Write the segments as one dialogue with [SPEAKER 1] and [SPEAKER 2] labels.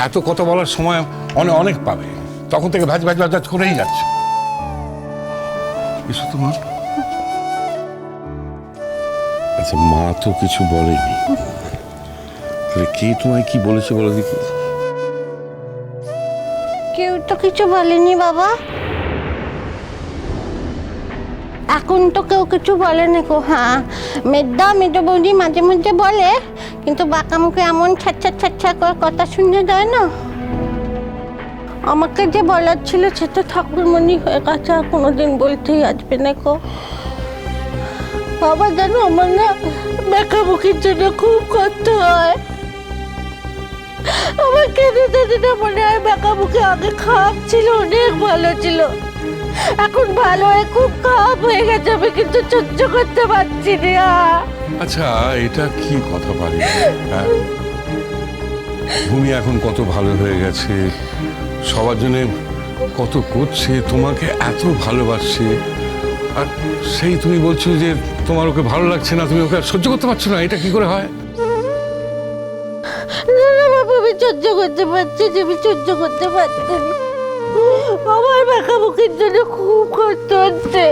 [SPEAKER 1] এত কথা বলার সময় অনেক অনেক পাবে, তখন থেকে ভাজ ভাজ ভাজ ভাজ করেই যাচ্ছে। এসো তো মা। আচ্ছা, মা তো কিছু বলেনি, তাহলে কে তোমায় কি বলেছে বলো দেখি?
[SPEAKER 2] কেউ তো কিছু বলেনি বাবা, এখন তো কেউ কিছু বলেনি গো। হ্যাঁ, মেজো বৌদি মাঝে মধ্যে বলে, কিন্তু বাঁকা মুখে এমন ছ্যাচ্ছা করে কথা শুনে যায় না। আমাকে যে বলার ছিল সে তো ঠাকুরমণি হয়ে গেছে, আর কোনোদিন বলতেই আসবে না গো। বাবা জানো, আমার না বেকাবুকির জন্য খুব কষ্ট হয়। আমার কেন জানি না মনে হয় বেকাবুকি আগে খারাপ ছিল, অনেক ভালো ছিল, এখন ভালো হয়ে খুব খারাপ হয়ে গেছে। আমি কিন্তু সহ্য করতে পারছি না।
[SPEAKER 1] আচ্ছা, এটা কি কথা পারি? হ্যাঁ, ভূমি এখন কত ভালো হয়ে গেছে, সবার জন্য কত করছে, তোমাকে এত ভালোবাসছে, আর সেই তুমি বলছো যে তোমার ওকে ভালো লাগছে না, তুমি ওকে আর সহ্য করতে পারছো না। এটা কি করে হয়?
[SPEAKER 2] না না বাবা, আমি সহ্য করতে পারছি না, আমি সহ্য করতে পারছি না। আমার বেকাবুকির জন্য খুব কষ্ট হচ্ছে।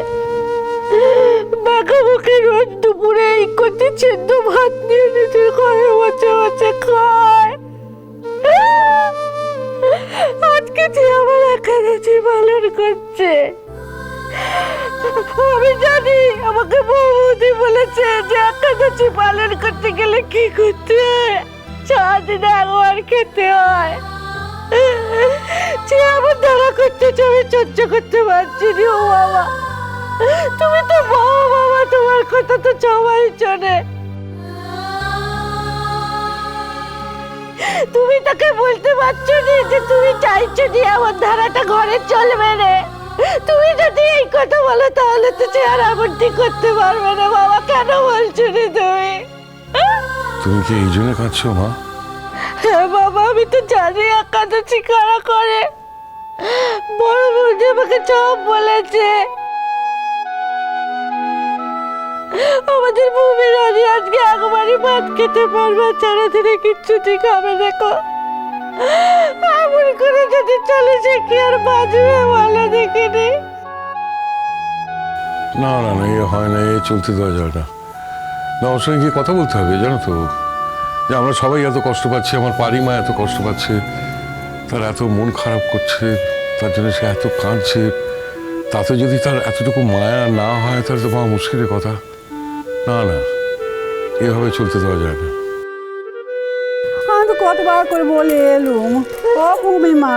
[SPEAKER 2] বেকাবুকি রোজ দুপুরে এই করতে সেদ্ধ ভাত নিয়ে নিজের ঘরে বসে বসে খায়। আজকে যে আমার একাদশী পালন করছে, আমি জানি আমাকে বৌদি বলেছে যে একাদশী পালন করতে গেলে কি করতে হয়, সারাদিনে একবার খেতে হয়। যে আমার দ্বারা করতেছে, আমি সহ্য করতে পারছি না। ও বাবা, তুমি তো বাবা, তোমার কথা তো সবাই শোনে। তুমি তাকে বলতে পারছো না যে তুমি চাইছো যে আমার ধারাটা ঘরে চলবে রে? তুমি যদি এই কথা বলো তাহলে তো সে আর এমনটি করতে পারবে না। বাবা, কেন বলছো না তুমি?
[SPEAKER 1] তুমি কি এই জন্য কাঁদছো মা?
[SPEAKER 2] হ্যাঁ বাবা, আমি তো জানি একাদশী কারা করে, বড় বৌদি আমাকে সব বলেছে। আমাদের ভূমি রানী আজকে একবারই ভাত খেতে পারবে, সারাদিনে কিচ্ছুটি খাবে দেখো। এমন করে যদি চলে সে কি আর বাঁচবে ভালো দেখিনি?
[SPEAKER 1] না না না, এ হয় না, এ চলতে দেওয়া যায় না। না, ওর সঙ্গে গিয়ে কথা বলতে হবে, জানো তো, যে আমরা সবাই এত কষ্ট পাচ্ছি, আমার পারিমা এত কষ্ট পাচ্ছে, তার এত মন খারাপ করছে, তার জন্য সে এত কাঁদছে, তাতে যদি তার এতটুকু মায়া না হয় তাহলে তো মা মুশকিলের কথা। না না, এভাবে চলতে দেওয়া যায় না।
[SPEAKER 3] আমি তো কতবার করে বলে এলুম, ও ভূমিমা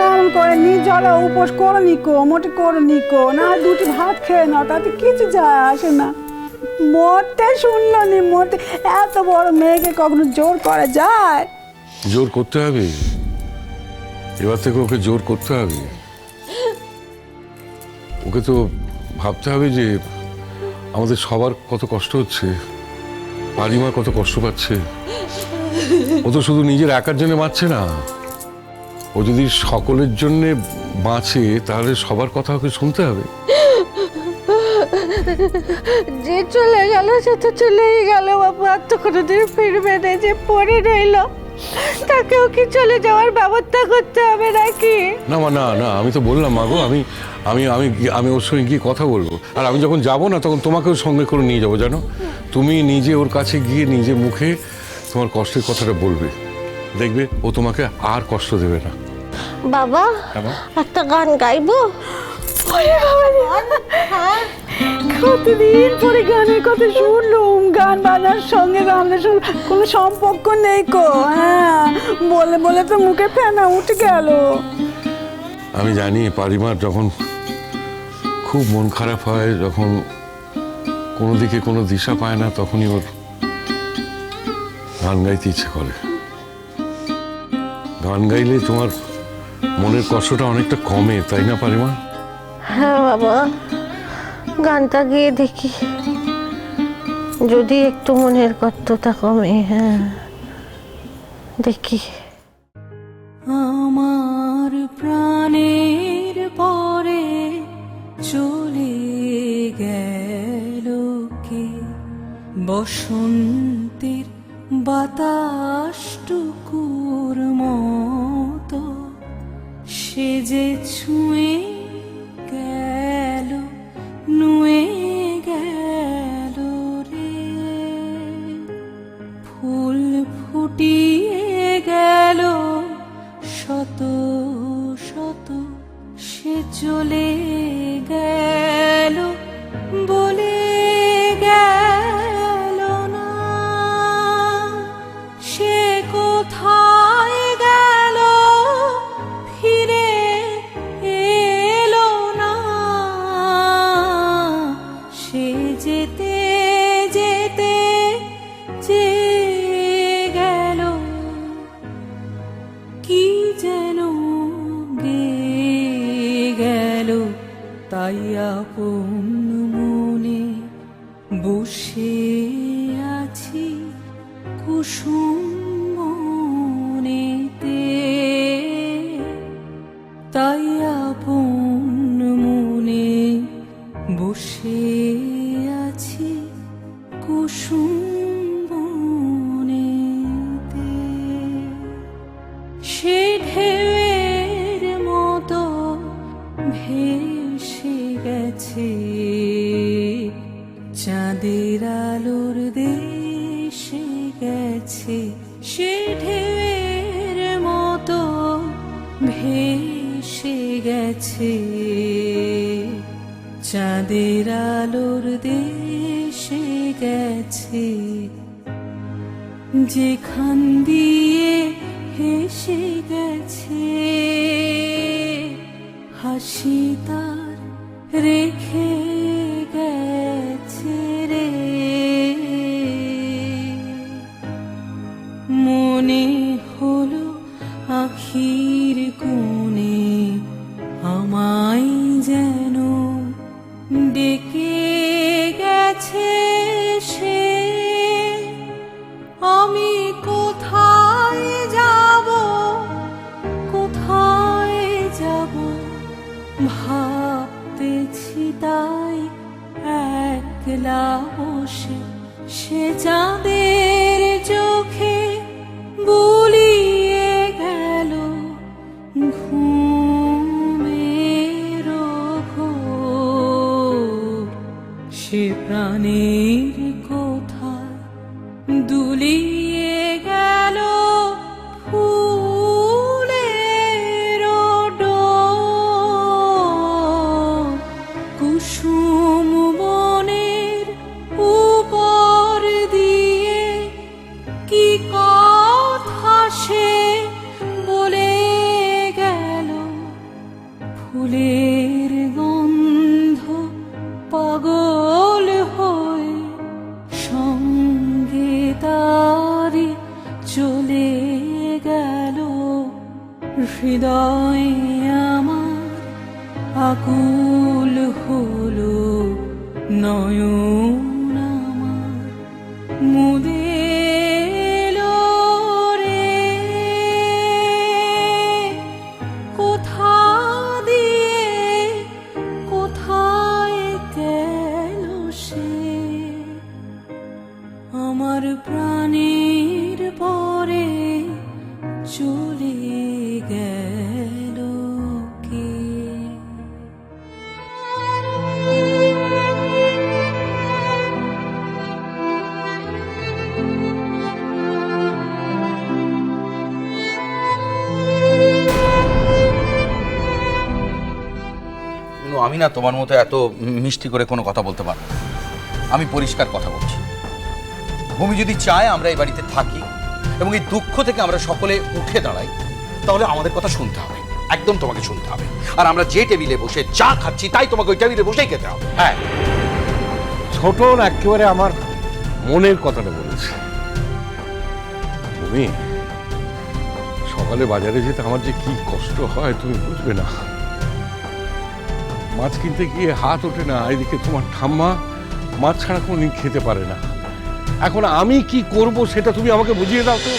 [SPEAKER 3] এমন করে নির্জলা উপোস করো নিকো, মোটে করো নিকো, না দুটি ভাত খেয়ে নাও, তাতে কিছু যায় আসে না। মরতে শুনলো নি, মরতে। এত বড় মেয়েকে কখনো জোর করা যায়?
[SPEAKER 1] জোর করতে হবে, এবার থেকে ওকে জোর করতে হবে। ওকে তো ভাবতে হবে যে আমাদের সবার কত কষ্ট হচ্ছে, পারিমা কত কষ্ট পাচ্ছে। ও তো শুধু নিজের একার জন্য বাঁচছে না, ও যদি সকলের জন্য বাঁচে তাহলে সবার কথা ওকে শুনতে হবে।
[SPEAKER 2] যে চলে গেল সে তো চলেই গেল বাবা, আর তো কোনোদিন ফিরবে না। যে পড়ে রইল তাকেও কি চলে যাওয়ার ব্যবস্থা করতে হবে নাকি?
[SPEAKER 1] না মা, না না, আমি তো বললাম মা গো, আমি আমি আমি আমি ওর সঙ্গে গিয়ে কথা বলবো, আর আমি যখন যাব না তখন তোমাকেও সঙ্গে করে নিয়ে যাবো, জানো। তুমি নিজে ওর কাছে গিয়ে নিজে মুখে তোমার কষ্টের কথাটা বলবে, দেখবে ও তোমাকে আর কষ্ট দেবে না।
[SPEAKER 2] বাবা, একটা গান গাইবো?
[SPEAKER 3] কতদিন পরে গানের কথা শুনলুম, গান বাজার সঙ্গে গানের কোনো সম্পর্ক নেই কো। হ্যাঁ, বলে বলে তো মুখে ফেনা উঠে গেল।
[SPEAKER 1] আমি জানি পারিমার যখন খুব মন খারাপ হয়, যখন কোনো দিকে কোনো দিশা পায় না, তখনই ওর গান গাইতে ইচ্ছে করে। গান গাইলে তোমার মনের কষ্টটা অনেকটা কমে, তাই না পারিমা?
[SPEAKER 2] হ্যাঁ বাবা, গানটা গিয়ে দেখি যদি একটু মনের কষ্টটা কমে। হ্যাঁ, দেখি।
[SPEAKER 4] আমার প্রাণের পরে চলে গেল কে, বসন্তের বাতাসটুকুর মন যে ছুঁয়ে গেল নুয়ে গেল রে, ফুল ফুটিয়ে গেল শত শত, সে চলে গেল বলে গেল না, সে কোথায় গেল ফিরে এলো না, সে যেতে যেতে চেয়ে গেল কি যেন গেয়ে গেল, তাই আপন মনে বসে আছি কুসুম বনেতে, তাই আপন মনে বসে আছি কুসুম বনেতে। সে ঢেউয়ের মতো ভেসে গেছে চাঁদের আলোর দেশে গেছে, সে ঢেউয়ের মতো ভেসে গেছে চাঁদের আলোর দেশে গেছে, যেখান দিয়ে হেসে গেছে হাসি তার রেখে গেছে রে, মনে হলো আখির কোণে আমায় যেন ডেকে গেছে সে, আমি কোথায় যাব কোথায় যাব ভাবতেছি তাই একলা বসে, সে চাঁদের চোখে বুলিয়ে গেল ঘুমের ঘোর, সে প্রাণের কোথায় দুলিয়ে গেল ফুলের ডোর, কুসুম বনের উপর দিয়ে কি কথা সে বলে গেল, ফুলের গন্ধ পাগল হয়ে সঙ্গে তারি চলে গেল, হৃদয় আমার আকুল হলো, নয়ন আমার মুদে এলো রে, কোথা দিয়ে কোথায় গেল সে, আমার প্রাণের পরে চলে গেল কে।
[SPEAKER 5] আমি না তোমার মতো এত মিষ্টি করে কোনো কথা বলতে পারবো না, আমি পরিষ্কার কথা বলছি। ভূমি যদি চায় আমরা এই বাড়িতে থাকি এবং এই দুঃখ থেকে আমরা সকলে উঠে দাঁড়াই, তাহলে আমাদের কথা শুনতে হবে, একদম তোমাকে শুনতে হবে। আর আমরা যে টেবিলে বসে চা খাচ্ছি তাই তোমাকে ওই টেবিলে বসেই খেতে হবে। হ্যাঁ,
[SPEAKER 1] ছোটন একেবারে আমার মনের কথাটা বলেছে। ভূমি, সকালে বাজারে যেতে আমার যে কি কষ্ট হয় তুমি বুঝবে না। মাছ কিনতে গিয়ে হাত ওঠে না, এদিকে তোমার ঠাম্মা মাছ ছাড়া কোনোদিন খেতে পারে না। এখন আমি কি করব সেটা তুমি আমাকে বুঝিয়ে দাও তো।